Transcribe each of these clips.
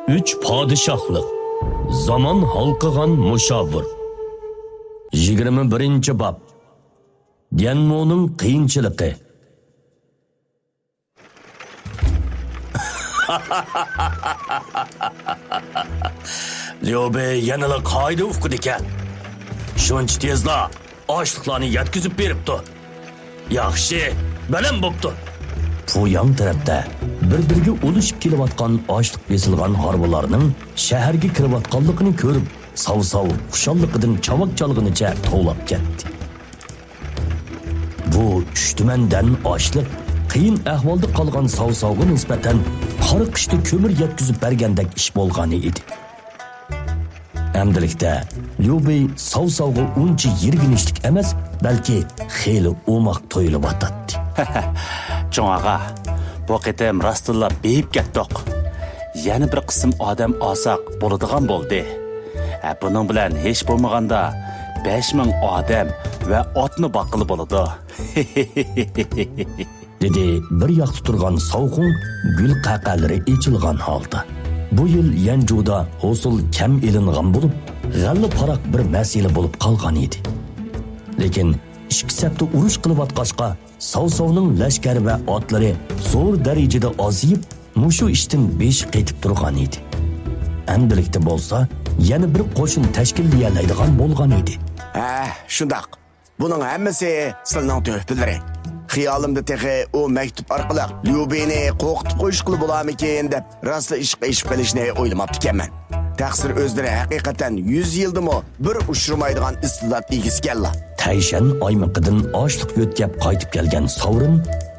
3 padişahlık. Zaman halkıgan muşavir. 21. bab. Genmo'nun qiyinchiligi. Lyobe yanıla qayda ufqid ekan. Shuncha tezla ochliqlarni yetkizib beribdi. Yaxshi, baland bo'pti. Bu yan tarafda bir-biriga ulashib kelayotgan ochliq besilgan harbilarning shaharga kirayotganligini ko'rib, sav-sav xushalligidan chavoq-chalg'inicha tovlab ketdi. Bu uchtumandan ochliq qiyin ahvolda qolgan sav-savga nisbatan qora qishda ko'mir yetkizib bergandek ish bo'lgani edi. Amdilikda Lyubey sav-savga uncha yirginishlik emas, balki xeyli o'moq to'yilyotdi. Cho'ng ağa, bu qitim rastilla beyib ketdik. Yana bir qism odam olsaq bo'ladigan bo'ldi. Buning bilan hech bo'lmaganda 5000 odam va otni boqili bo'ladi. Dedi bir yoqda turgan Savxun gul qaqalari echilgan holda. Bu yil Yanjuda hosil kam elingan bo'lib, g'alla paraq bir masala bo'lib qolgan edi. Lekin ikki sapda urush qilayotqachqa Savsovning lashkari va otlari zo'r darajada oziyib, mushu ishdan besh qaytib turgan edi. Amdilikda bo'lsa, yana bir qo'shin tashkillayoladigan bo'lgan edi. Shundoq. Buning hammasi sizning to'hpilari. Xiyolimda tehi o maktub orqali Lyubeyni qo'rqitib qo'yish qilib bo'larmikin deb rostla ish qilib qilishni o'ylamabdi ekanman. Taqsir o'zlari haqiqatan 100 yildimi bir uchramaydigan istilat egiskalla. Tayshan oymiqidan ochliq yo'tkab qaytib kelgan Savrin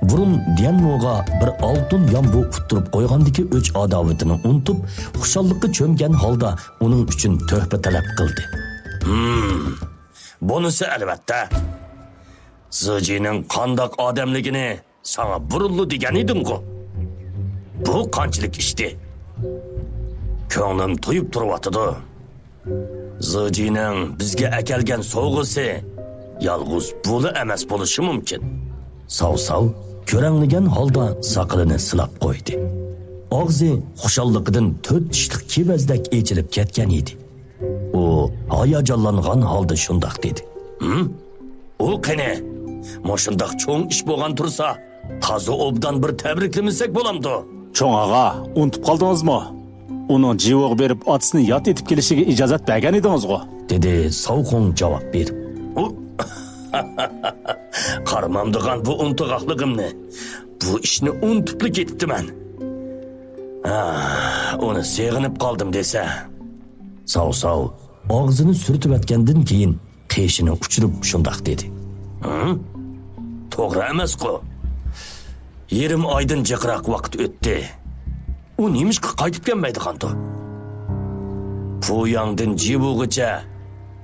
burun Dianmoga bir oltin yombu uttirib qo'ygandiki o'ch adovatini unutib, xushallikka cho'mgan holda uning uchun to'hfa talab qildi. Bunisi albatta. Zijining qandoq odamligini sana burullu degan edim-ku. Bu qanchalik ishdi. Ko'nglim to'yib turyotdi. Zijining bizga akalgan sovg'isi yolg'iz puli emas bo'lishi mumkin. Sav-sav ko'rangligan holda saqilini silab qo'ydi. Og'zi xushalligidan 4 tishliq kebazdek echilib ketgan edi. U hayajonlangan holda shundoq dedi. U qani? Moshundaq cho'ng ish bo'lgan tursa, toza obdan bir tabriklamasak bo'lamdi. Cho'ng ağa, unutib qoldingizmi? Uning jivoq berib otisini yot etib kelishiga ijozat bergan edingiz-ku, dedi Savxun javob berib. Qarmamdigan bu unutug'liqimni. Bu ishni unutibli ketibman. Uni seg'inib qoldim desa. Sav-sav og'zini surtib atgandan keyin qeshini uchirib shundoq dedi. To'g'ri emas-ku. Yerim oydan jiqroq vaqt o'tdi. U nemishqa qaytib kelmaydi-qanto? Bu yangdan Jibug'icha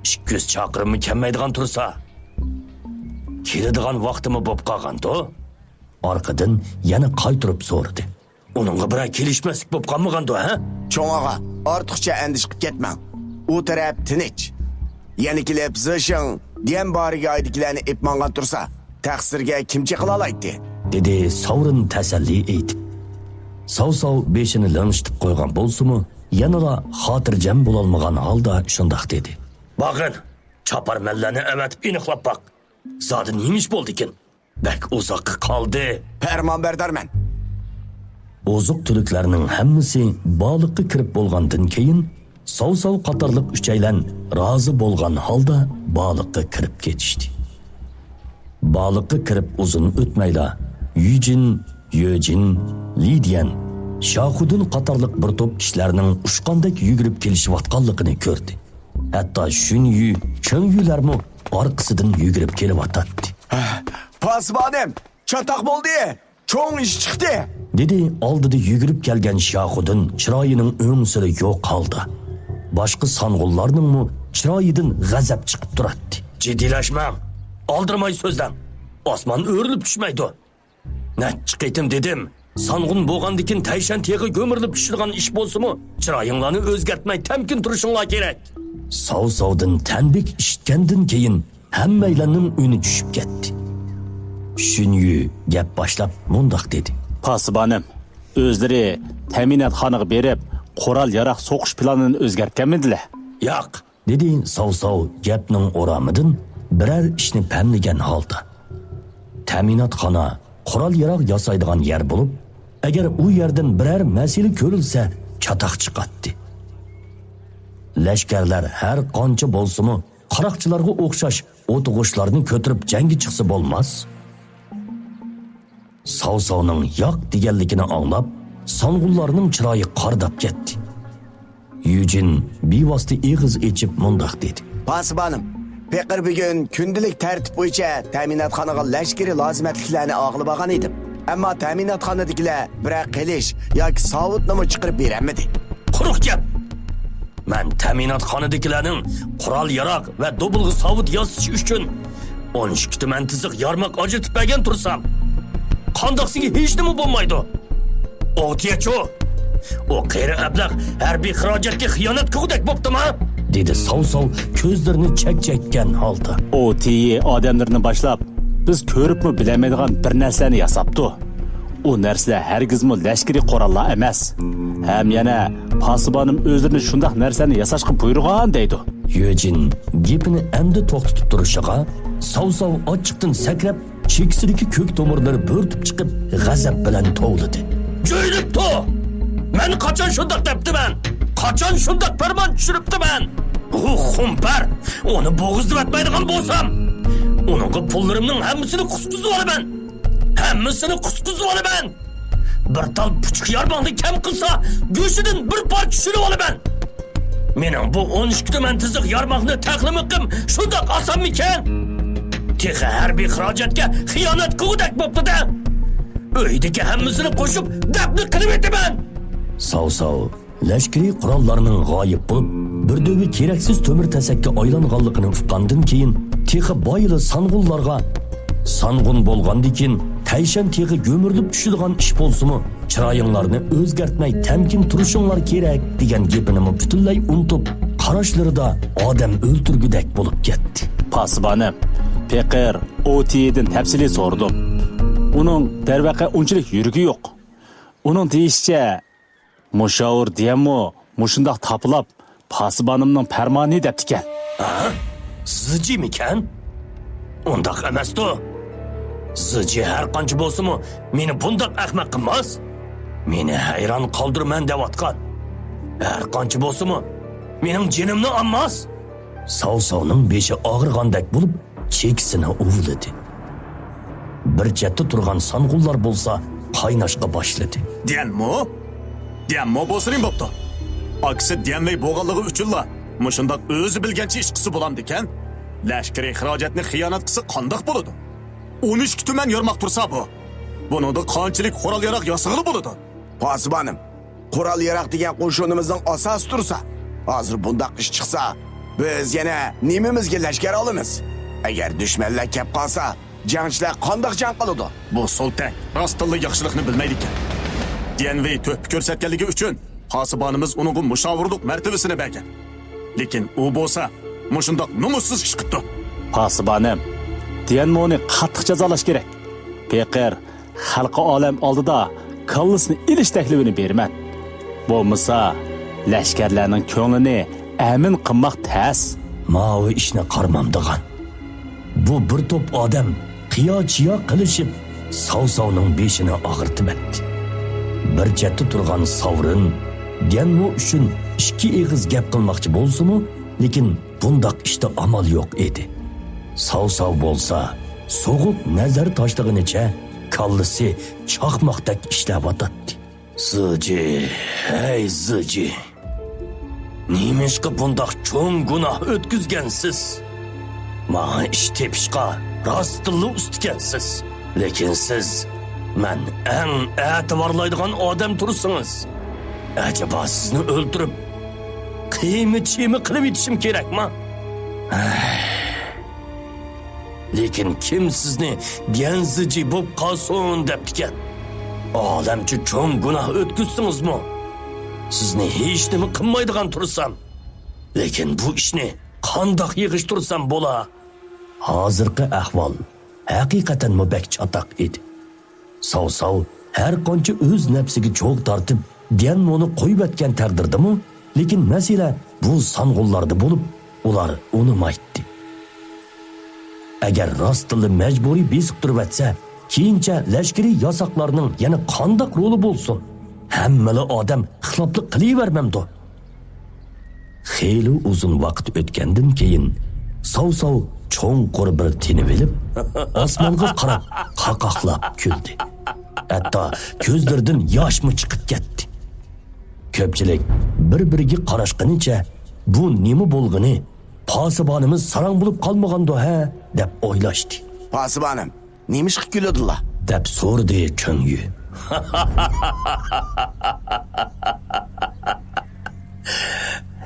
200 chaqirim kelmaydigan tursa, keladigan vaqtimi bo'p qolgan-to? Orqadan yana qaytirib so'radi. Uningga bir kelishmaslik bo'p qolmagan-to, ha? Cho'ng ağa, ortiqcha andish qilib ketmang. U taraf tinch. Yana kelib zishin diyen bariga aydikilarni epmangan tursa, taqsirga kimchi qila olaydi? Dedi Savrin tasalli etib. Sav-sav beshini lanishtirib qo'ygan bo'lsa-mu, yanada xotirjam bo'lolmagan holda shundoq dedi. Bag'in, chaparmanlarni avatib aniqlab baq. Zodi nemish bo'ldi ekan? Bak uzoqqa qoldi. Farmon berdarman. Ozuq-tuliqlarning hammasi baliqqa kirib bo'lgandan keyin Sav-sav qatorliq uchaylan rozi bo'lgan holda baliqqa kirib ketishdi. Baliqqa kirib uzun o'tmayla Yujin, Yojin, Lidian, Shahudun qatorliq bir to'p kishilarning ushqandek yugurib kelishayotganligini ko'rdi. Hatto shunyu, cho'ngyularmi orqasidan yugurib kelyotdi. Pasbonim, chatoq bo'ldi. Cho'ng ish chiqdi. Dedi oldida yugurib kelgan Shahudun chiroyining o'ngsiri yo'q holda. Boshqa sang'ullarning mu chiroyidan g'azab chiqib turadi. Jiddilashmang. Oldirmay so'zlang. Osmon o'rilib tushmaydi. Nechchi qaytim dedim. Sang'un bo'lgandikin Tayshan teg'i ko'mirilib tushirgan ish bo'lsa-mu, chiroyinglarni o'zgartmay tamkin turishinglar kerak. Sav-savdan tanbek eshitgandan keyin hammalarning o'yini tushib ketdi. Shunyu gap boshlab mundoq dedi. Pasbanim, o'zlari ta'minotxonaga berib, qurol yaroq so'qish planini o'zgartganmidilar? Yo'q, dedi Savsov gapning o'ramidan biror ishni pamlagan holda. Ta'minotxona qurol yaroq yasaydigan yer bo'lib, agar u yerdan biror masala ko'rilsa, chatoq chiqadi. Lashkarlar har qancha bo'lsa-mu, qaroqchilarga o'xshash o'tg'ushlarni ko'tarib jangga chiqsa bo'lmas. Savsovning yo'q deganligini anglab, song'ullarning chiroyi qardab ketdi. Yujin bevosita eg'iz echib mundoq dedi. Pasibanim, Peqir bugun kundalik tartib bo'yicha ta'minotxonaga lashkari lozimatliklarni og'ilib olgan edim. Ammo ta'minotxonadagilar biror qilish yoki sovutni chiqarib bermadi. Quruq gap. Men ta'minotxonadagilarning qurol yaroq va dobulg'i sovut yozish uchun 12 tuman tiziq yarmoq ajratib bergan tursam, qandoqsiga hech nima bo'lmaydi. O'tiyacho, o qeri ablag harbiy xarajatga xiyonat qilgudek bo'ptimi? Dedi Savsov ko'zlarini chak-chakkan holda. OTY odamlarni boshlab biz ko'ribmi bilmaydigan bir narsani yasabdi. U narsalar hargizmi lashkari qurollar emas. Ham yana Pasibanim o'zlarini shundoq narsani yasashga buyurgan deydi. Yujin gapini endi to'xtatib turishiga Savsov ochiqdan sakrab, chekisidagi ko'k tomirlari bo'rtib chiqib, g'azab bilan tovladi. Jo'ylibdi! Men qachon shundoq debdiman? Qachon shundoq farmon tushiribdiman? Xumpar, uni bo'g'izlab atmaydigan bo'lsam, uningga pullarimning hammasini qusqizib olaman. Hammasini qusqizib olaman. Bir tal puchuq yarmoqni kam qilsa, go'shidan bir parcha tushirib olaman. Mening bu 12 tuman tiziq yarmoqni taqlimiqim shundoq osanmikan? Texi harbiy xarajatga xiyonat qilgudek bo'pti-da. Uydagi hammasini qo'shib dafn qilib etaman. Savsov lashkariy qurollarning g'oyib bo'lib, bir do'vi keraksiz to'mir tasakka aylanganligini uqqandan keyin texi boyli sang'unlarga sang'un bo'lgandikin tayshan texi go'mirilib tushadigan ish bo'lsa-mu, chiroyinglarni o'zgartmay tamkin turishinglar kerak degan gapini butunlay unutib, qarashlarida odam o'ltirgudek bo'lib ketdi. Pasibanim, Peqir OTY'dan tafsiliy so'radim. Uning darvaqa unchalik yurigi yo'q. Uning deyishicha, mushavir diyanmi, mushundoq topilib, Pasibanimning farmoni debdikan. Zijimikan? Undaq emas-ku. Ziji har qancha bo'lsa-mu, meni bundoq ahmoq qilmas. Meni hayron qoldirman deyotgan. Har qancha bo'lsa-mu, mening jinimni olmas. Savsovning beshi og'irgandek bo'lib, chekisini uvladi. Bir chetda turgan sang'ullar bo'lsa, qaynashga boshladi. Diyanmo bo'lsin bo'pti. Aksi diyanmay bo'lganligi uchunla, mushundoq o'zi bilgancha ish qilsa bo'lamdikan. Lashkariy xarajatni xiyonat qilsa qandoq bo'ladi? 12 tuman yormoq tursa bu. Buningda qanchalik qurol yaroq yasig'ili bo'ladi? Pasibanim, qurol yaroq degan qo'shinimizning asosi tursa, hozir bundaq ish chiqsa, biz yana nimamizga lashkar olamiz. Agar dushmanlar kelib qolsa, jangchilar qandoq jang qiladi? Bu sultan rostilla yaxshilikni bilmaydi ekan. Diyanvey to'p ko'rsatganligi uchun Pasibanimiz uningga mushavirlik martabasini bergan. Lekin u bo'lsa, mushundoq numussiz ish qildi. Pasibanim, Diyanmoni qattiq jazolash kerak. Peqir xalqi olam oldida kallisini ilish taklifini berman. Bo'lmasa, lashkarlarning ko'nglini amin qilmoq tas. Mavi ishni qarmamdigan. Bu bir to'p odam qiyochiya qilishib, Savsovning beshini og'irtib etdi. Bir chetda turgan Savrin Diyanmo uchun ikki eg'iz gap qilmoqchi bo'lsa-mu, lekin bundoq ishda amal yo'q edi. Savsov bo'lsa, so'g'ib nazar tashlag'inicha kallisi chaqmoqdek ishlab o'tadi. Ziji, hey Ziji. Nimishqa bundoq cho'ng gunoh o'tkazgansiz? Mana ish tepishqa rostilla ustkansiz. Lekin siz men eng e'tiborlaydigan odam tursangiz, acaba sizni o'ldirib qiymat-chimi qilib yetishim kerakmi? Lekin kim sizni Diyanziji bo'p qolsin debdikan? Olamchi cho'ng gunoh o'tkazsingizmi? Sizni hech nima qilmaydigan tursam, lekin bu ishni qandoq yig'ishtirsam bo'la? Hozirgi ahvol haqiqatan mubak chatoq edi. Savsov har qancha o'z nafsiga cho'g' tortib, diyen onu qo'yib etgan taqdirdimi, lekin masala bu sang'ullarda bo'lib, ular unimaydi. Agar rostli majburiy besiq turib etsa, keyincha lashkariy yasoqlarning yana qandoq roli bo'lsin? Hammali odam xiloflik qilavermamdi. Xeyli uzun vaqt o'tgandan keyin Sov cho'nqur bir tinib elib, osmonga qarab qaqoqlab kuldi. Hatto ko'zlaridan yoshmi chiqib ketdi. Ko'pchilik bir-biriga qarashganicha, bu nima bo'lg'ini, posibonimiz sarang bo'lib qolmagandi ha, deb o'ylashdi. Pasibonim, nemish qilib kuladilar? deb so'rdi ko'ngli.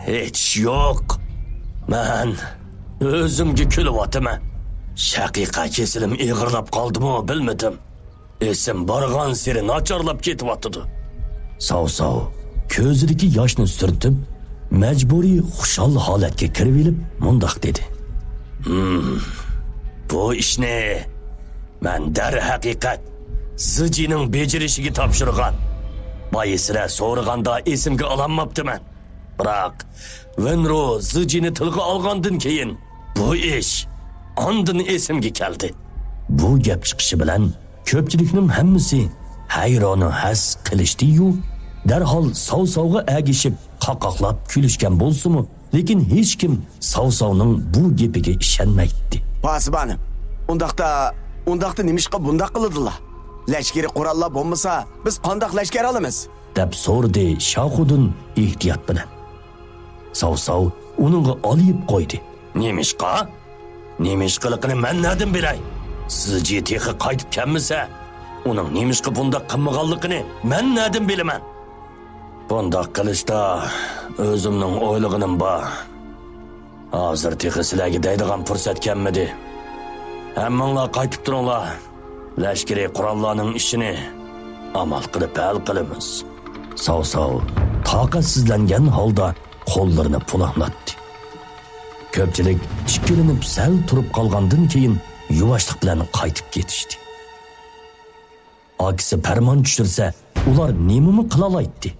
Hech yo'q. Men o'zimga kulyapman. Shaqiqa kesilim ig'irlab qoldimi, bilmadim. Esim borgan siri nacharlab ketyapti. Sov ko'zidagi yoshni surtib, majburiy xushal holatga kirib elib, mundoq dedi. Bu ishni men darhaqiqat Zijining bejirishiga topshirgan. Boyisira so'raganda esimga olamabdiman. Biroq Venro Zijini tilga olgandan keyin bu ish ondan esimga keldi. Bu gap chiqishi bilan ko'pchilikning hammasi hayroni has qilishdi-yu, darhol Sovga agishib qaqoqlab kulishgan bo'lsa-mu, lekin hech kim Sovning bu gapiga ishonmaydi. Pasibonim, undaqda nemishqa bundaq qiladilar? Lashkari qurollar bo'lmasa, biz qandoq lashkar olamiz? deb so'rdi Shohudin ehtiyot bilan. Sov uningga olib qo'ydi. Nemishqiligini men nadim bilay. Sizga texi qaytib kelmasa, uning nemishqi bunda qilmaganligini men nadim bilaman. Bundaq qilishda o'zimning o'ylig'inim bor. Hozir texi sizlarga deydigan fursat kelmadi. Hammanglar qaytib turinglar. Lashkariy qurollarning ishini amal qilib hal qilamiz. Sov taqatsizlangan holda qo'llarini pulaqlatdi. Ko'pchilik chikirinib sal turib qolgandan keyin yuvashlik bilan qaytib ketishdi. Aksi farmon tushirsa, ular nimani qila oladi?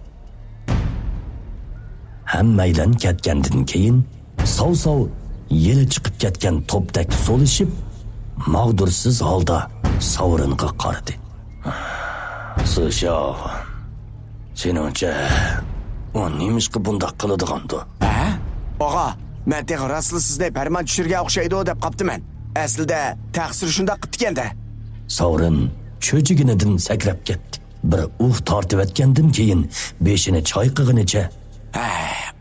Hammaydan ketgandan keyin Sov yeli chiqib ketgan to'pdak so'lishib, mag'dursiz holda Sovringa qaradi. Shoh, seningcha u nemishqa bundaq qiladigandu? Ha? Og'a, men texi rostli sizday farmon tushirgan o'xshaydi deb qoptiman. Aslida taqsir shundoq qildi-kanda. Sovrin cho'chiginidan sakrab ketdi. Bir tortib etgandan keyin beshini choyqig'inicha,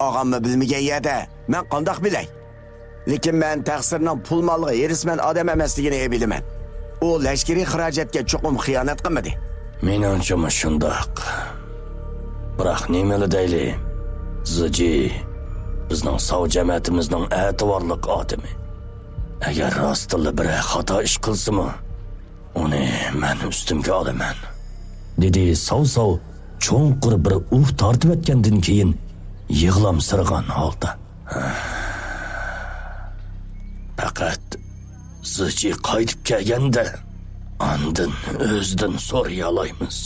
Og'amni bilmagan yerda men qandoq bilay? Lekin men taqsirning pul molga erisman odam emasligini bilaman. U lashkariy xarajatga cho'qim xiyonat qilmadi. Menimcha shundoq. Biroq nima deyli? Ziji bizning sov jamoatimizning e'tiborlik odami. Agar rostli bir xato ish qilsa-mu, uni men ustimga olaman, dedi Sov cho'nqur bir tortib etgandan keyin yig'lamsirgan holda. Faqat Ziji qaytib kelganda, andin o'zdan so'ray olamiz.